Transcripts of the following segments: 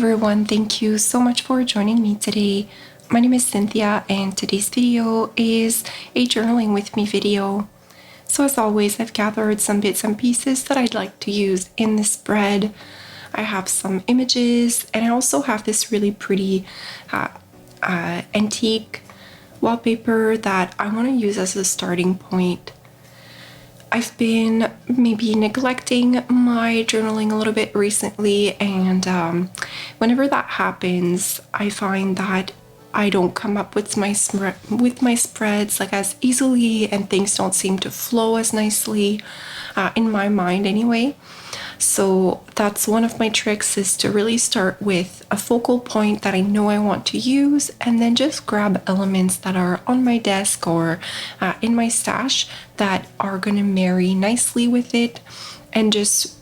everyone, thank you so much for joining me today. My name is Cynthia and today's video is a journaling with me video. So as always, I've gathered some bits and pieces that I'd like to use in this spread. I have some images and I also have this really pretty antique wallpaper that I want to use as a starting point. I've been maybe neglecting my journaling a little bit recently, and whenever that happens, I find that I don't come up with my spreads like as easily, and things don't seem to flow as nicely in my mind anyway. So that's one of my tricks, is to really start with a focal point that I know I want to use, and then just grab elements that are on my desk or in my stash that are going to marry nicely with it, and just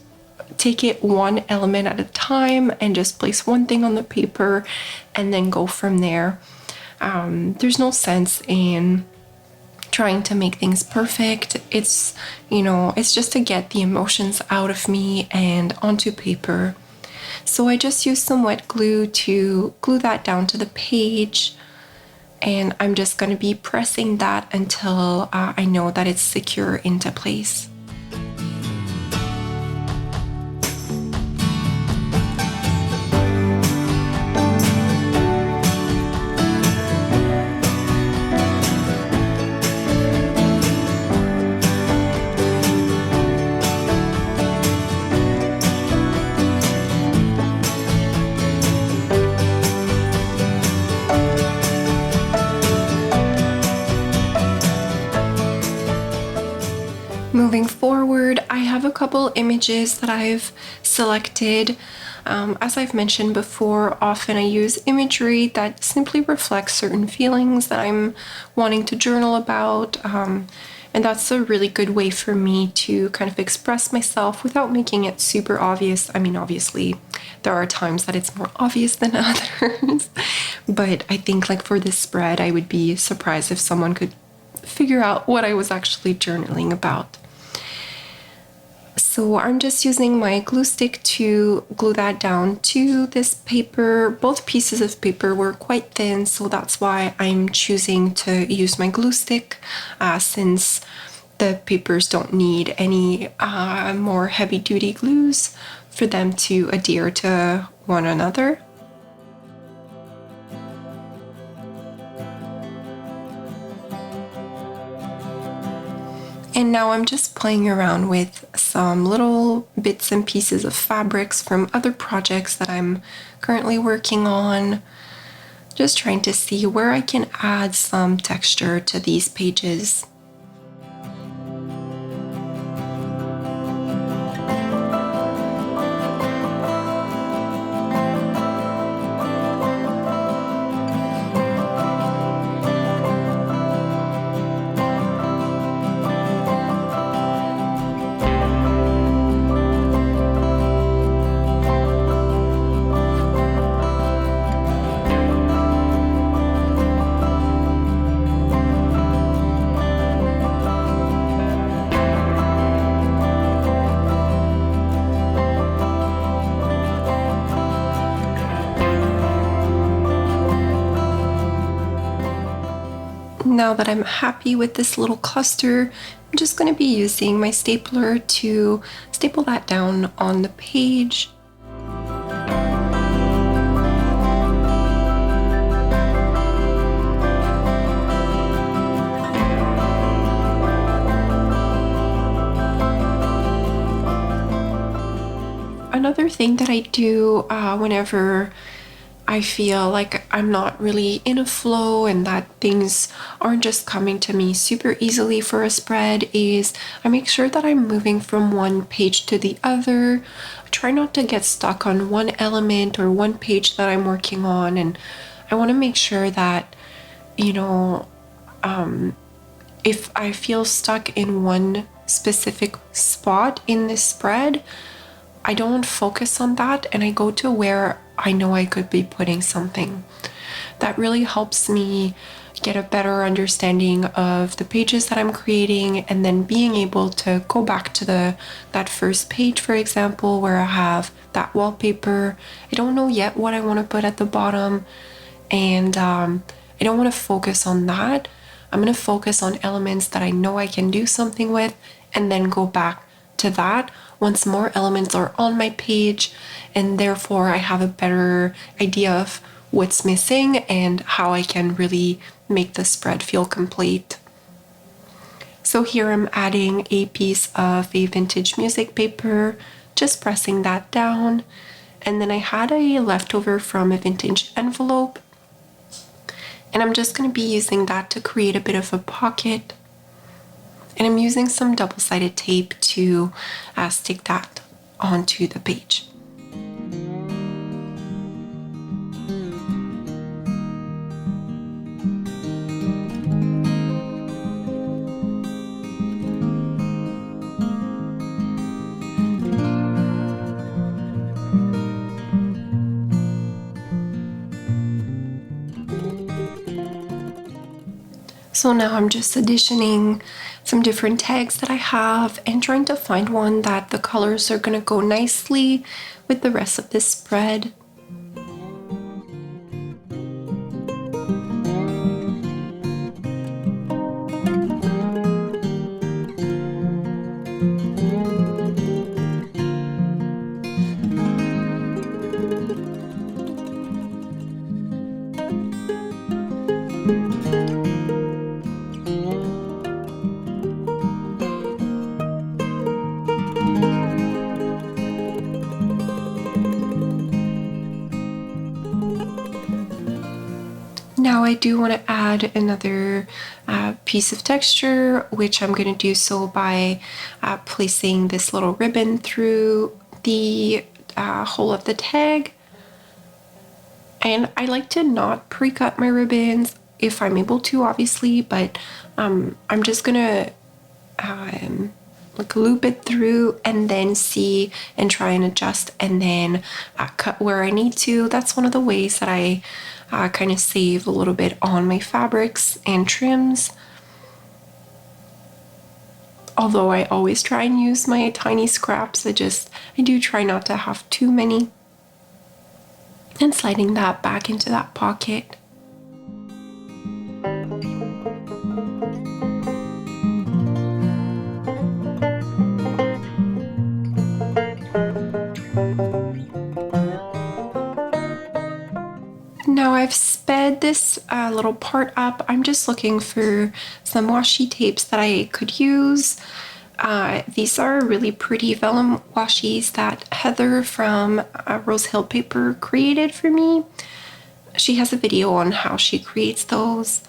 take it one element at a time and just place one thing on the paper and then go from there. There's no sense in trying to make things perfect. It's just to get the emotions out of me and onto paper. So I just used some wet glue to glue that down to the page, and I'm just going to be pressing that until I know that it's secure into place. Moving forward, I have a couple images that I've selected. As I've mentioned before, often I use imagery that simply reflects certain feelings that I'm wanting to journal about. And that's a really good way for me to kind of express myself without making it super obvious. I mean, obviously, there are times that it's more obvious than others. But I think like for this spread, I would be surprised if someone could figure out what I was actually journaling about. So I'm just using my glue stick to glue that down to this paper. Both pieces of paper were quite thin, so that's why I'm choosing to use my glue stick, since the papers don't need any more heavy-duty glues for them to adhere to one another. And now I'm just playing around with some little bits and pieces of fabrics from other projects that I'm currently working on. Just trying to see where I can add some texture to these pages. Now that I'm happy with this little cluster, I'm just going to be using my stapler to staple that down on the page. Another thing that I do whenever I feel like I'm not really in a flow and that things aren't just coming to me super easily for a spread is I make sure that I'm moving from one page to the other. I try not to get stuck on one element or one page that I'm working on, and I want to make sure that, if I feel stuck in one specific spot in this spread, I don't focus on that and I go to where I know I could be putting something. That really helps me get a better understanding of the pages that I'm creating, and then being able to go back to that first page, for example, where I have that wallpaper. I don't know yet what I want to put at the bottom, and I don't want to focus on that. I'm going to focus on elements that I know I can do something with, and then go back to that once more elements are on my page, and therefore I have a better idea of what's missing and how I can really make the spread feel complete. So here I'm adding a piece of a vintage music paper, just pressing that down, and then I had a leftover from a vintage envelope, and I'm just going to be using that to create a bit of a pocket, and I'm using some double-sided tape to stick that onto the page. So now I'm just additioning some different tags that I have and trying to find one that the colors are going to go nicely with the rest of this spread. Now I do want to add another piece of texture, which I'm going to do so by placing this little ribbon through the hole of the tag. And I like to not pre-cut my ribbons if I'm able to, obviously, but I'm just going to like loop it through and then see and try and adjust, and then cut where I need to. That's one of the ways that I kind of save a little bit on my fabrics and trims. Although I always try and use my tiny scraps, I do try not to have too many. And sliding that back into that pocket. Now I've sped this little part up. I'm just looking for some washi tapes that I could use. These are really pretty vellum washies that Heather from Rose Hill Paper created for me. She has a video on how she creates those,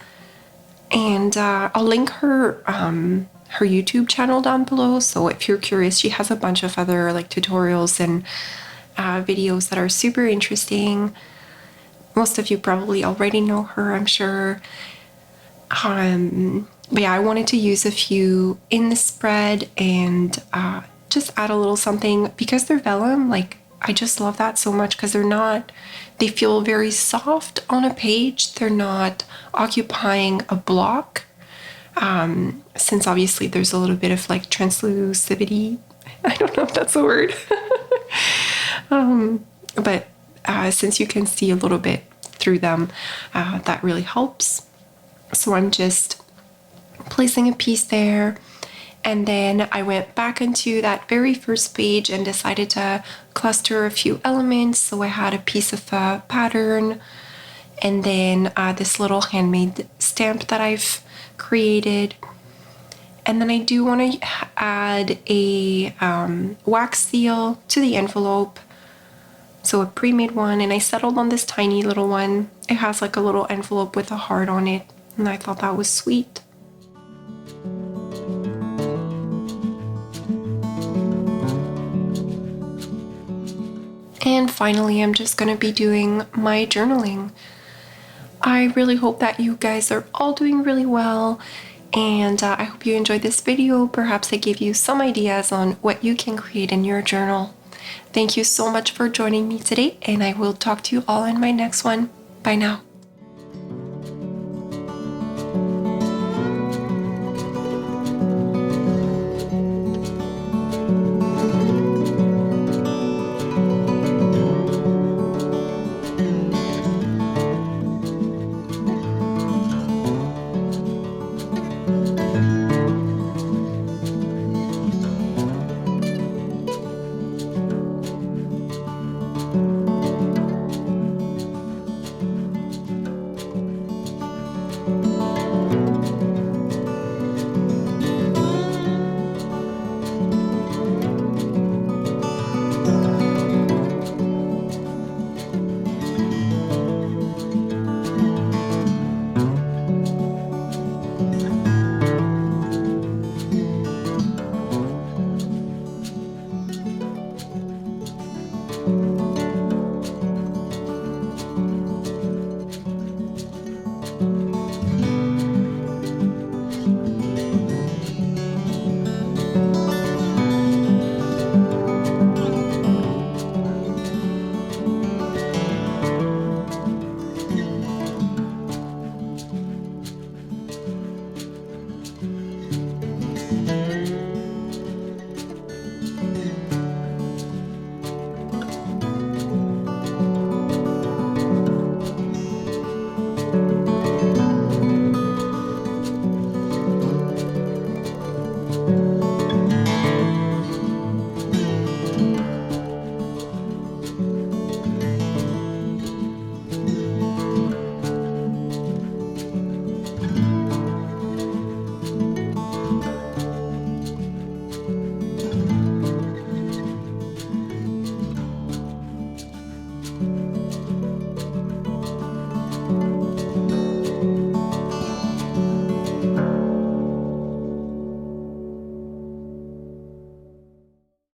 and I'll link her her YouTube channel down below. So if you're curious, she has a bunch of other like tutorials and videos that are super interesting. Most of you probably already know her, I'm sure. But yeah, I wanted to use a few in the spread and just add a little something because they're vellum. Like, I just love that so much because they feel very soft on a page. They're not occupying a block. Since obviously there's a little bit of like translusivity. I don't know if that's a word. But since you can see a little bit through them, that really helps. So I'm just placing a piece there, and then I went back into that very first page and decided to cluster a few elements. So I had a piece of pattern, and then this little handmade stamp that I've created. And then I do want to add a wax seal to the envelope. So a pre-made one, and I settled on this tiny little one. It has like a little envelope with a heart on it, and I thought that was sweet. And finally, I'm just going to be doing my journaling. I really hope that you guys are all doing really well, and I hope you enjoyed this video. Perhaps I gave you some ideas on what you can create in your journal. Thank you so much for joining me today, and I will talk to you all in my next one. Bye now.